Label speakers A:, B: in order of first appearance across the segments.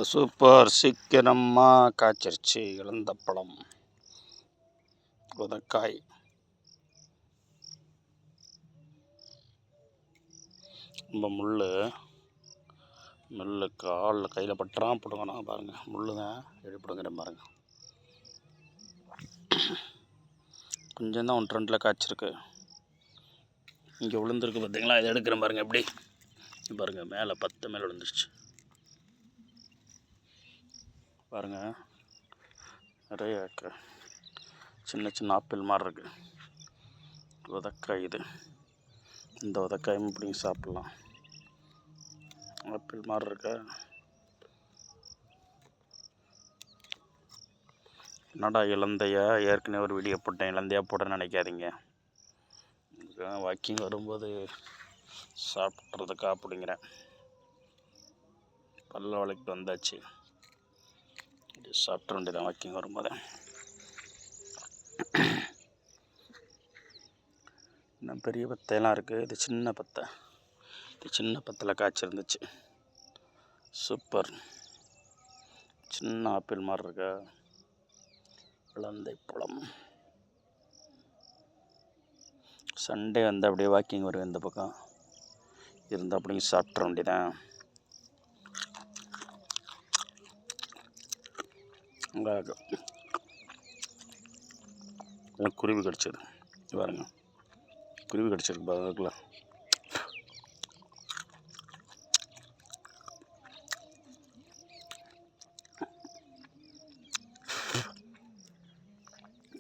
A: Super, சீக்கிரமாக காய்ச்சிருச்சு. இழந்த பழம், உதக்காய். ரொம்ப முள் காலில் கையில் பட்டுறான் பிடுங்கண்ணா பாருங்கள். முள் தான் எடுப்பிடுங்கிறேன் பாருங்கள். கொஞ்சம் தான் 1-2 காய்ச்சிருக்கு. இங்கே விழுந்துருக்கு பார்த்தீங்களா? இதை எடுக்கிறேன் பாருங்கள். எப்படி பாருங்கள், மேலே 10 மேலே விழுந்துருச்சு பாருங்கள். நிறைய சின்ன சின்ன ஆப்பிள் மாதிரி இருக்குது. உதக்காய் இது. இந்த உதக்காயும் இப்படியும் சாப்பிட்லாம். ஆப்பிள் மாதிரி இருக்க. என்னடா இலந்தையா? ஏற்கனவே ஒரு வீடியோ போட்டேன். இலந்தையா போட நினைக்காதீங்க. வாக்கிங் வரும்போது சாப்பிட்றதுக்கா அப்படிங்கிறேன். பல்ல வளைக்கிட்டு வந்தாச்சு. சாப்பிட்ற வேண்டியதான் வாக்கிங் வரும்போது. இன்னும் பெரிய பத்தையெல்லாம் இருக்குது. இது சின்ன பத்தை. இது சின்ன பத்தில் காய்ச்சிருந்துச்சு. சூப்பர். சின்ன ஆப்பிள் மாதிரி இருக்கா? இலந்தை பழம். சண்டே வந்து அப்படியே வாக்கிங் வருவேன். இந்த பக்கம் இருந்து அப்படியே சாப்பிட்ற வேண்டியதான். குருவி கடிச்சது பாருங்க. குருவி கடிச்சிருக்கு பாருங்களா.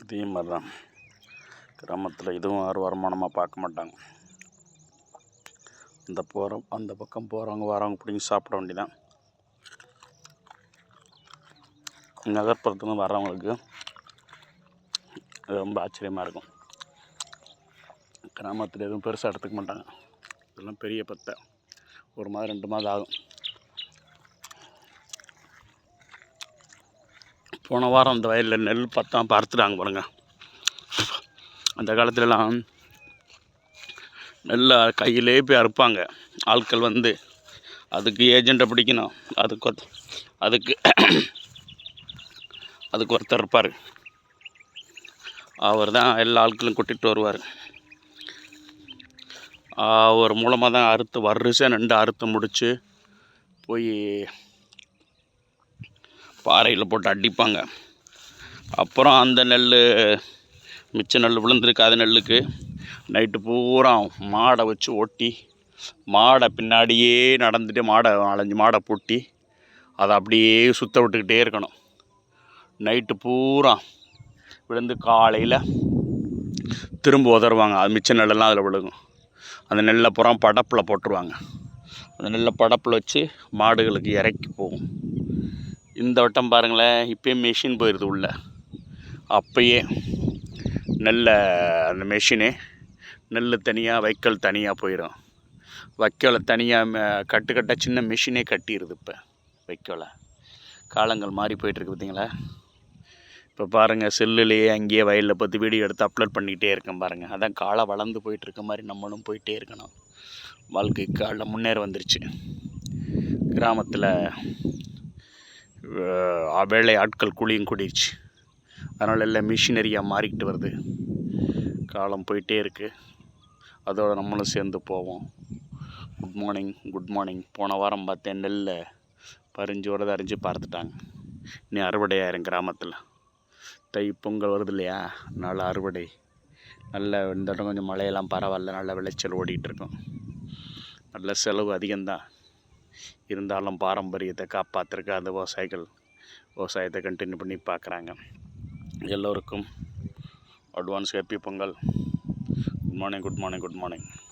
A: இதே மாதிரி தான் கிராமத்தில் இதுவும் யாரும் வருமானமாக பார்க்க மாட்டாங்க. அந்த பக்கம் போகிறவங்க வரவங்க பிடிங்கி சாப்பிட வேண்டியதான். நகர்ப்புறத்துலேருந்து வர்றவங்களுக்கு ரொம்ப ஆச்சரியமாக இருக்கும். கிராமத்தில் எதுவும் பெருசாக எடுத்துக்க மாட்டாங்க. இதெல்லாம் பெரிய பத்தை. 1 மாதம் 2 மாதம் ஆகும். போன வாரம் அந்த வயலில் நெல் பத்தாம் பார்த்துட்டாங்க பாருங்க. அந்த காலத்துலலாம் நெல்லை கையிலே போய் அறுப்பாங்க. ஆட்கள் வந்து அதுக்கு ஏஜெண்ட்டை பிடிக்கணும். அதுக்கு ஒருத்தர் இருப்பார். அவர் தான் எல்லா ஆட்களும் கூட்டிகிட்டு வருவார். அவர் மூலமாக தான் அறுத்து வரிசையாக நின்று அறுத்து முடித்து போய் பாறையில் போட்டு அடிப்பாங்க. அப்புறம் அந்த நெல் மிச்ச நெல் விழுந்திருக்காத நெல்லுக்கு நைட்டு பூரா மாடை வச்சு ஓட்டி, மாடை பின்னாடியே நடந்துட்டு 4-5 மாடை பூட்டி அதை அப்படியே சுற்ற விட்டுக்கிட்டே இருக்கணும். நைட்டு பூரா விழுந்து காலையில் திரும்ப உதறுவாங்க. அது மிச்ச நெல்லெல்லாம் அதில் விழுகும். அந்த நெல்லை பூரா படப்பில் போட்டுருவாங்க. அந்த நெல்லை படப்பில் வச்சு மாடுகளுக்கு இறக்கி போகும். இந்த வட்டம் பாருங்களேன், இப்போயும் மெஷின் போயிடுது உள்ள. அப்போயே அந்த மெஷினு நெல் தனியாக வைக்கோல் தனியாக போயிடும். வைக்கோலை தனியாக கட்டாக சின்ன மெஷினே கட்டிடுது. இப்போ வைக்கோலை காலங்கள் மாறி போயிட்டுருக்கு பார்த்தீங்களா? இப்போ பாருங்கள், செல்லுலேயே அங்கேயே வயலில் பார்த்து வீடியோ எடுத்து அப்லோட் பண்ணிக்கிட்டே இருக்கேன் பாருங்கள். அதான் காலம் வளர்ந்து போயிட்டுருக்க மாதிரி நம்மளும் போயிட்டே இருக்கணும். வாழ்க்கை காலில் முன்னேற வந்துருச்சு. கிராமத்தில் வேலை ஆட்கள் கூலியும் கூடிருச்சு. அதனால் எல்லாம் மிஷினரியாக மாறிக்கிட்டு வருது. காலம் போயிட்டே இருக்குது. அதோடு நம்மளும் சேர்ந்து போவோம். Good morning. போன வாரம் பார்த்தேன், நெல்லை பறிஞ்சோடு அரிஞ்சு பார்த்துட்டாங்க. இனி அறுவடை ஆயிரும் கிராமத்தில். தை பொங்கல் வருது இல்லையா? நல்ல அறுவடை. நல்ல இந்த இடம் கொஞ்சம் மழையெல்லாம் பரவாயில்ல, நல்ல விளைச்சல் ஓடிட்டுருக்கும். நல்ல செலவு அதிகம்தான். இருந்தாலும் பாரம்பரியத்தை காப்பாற்றுறக்கு அந்த விவசாயத்தை கண்டினியூ பண்ணி பார்க்குறாங்க. எல்லோருக்கும் advance happy Pongal. Good morning.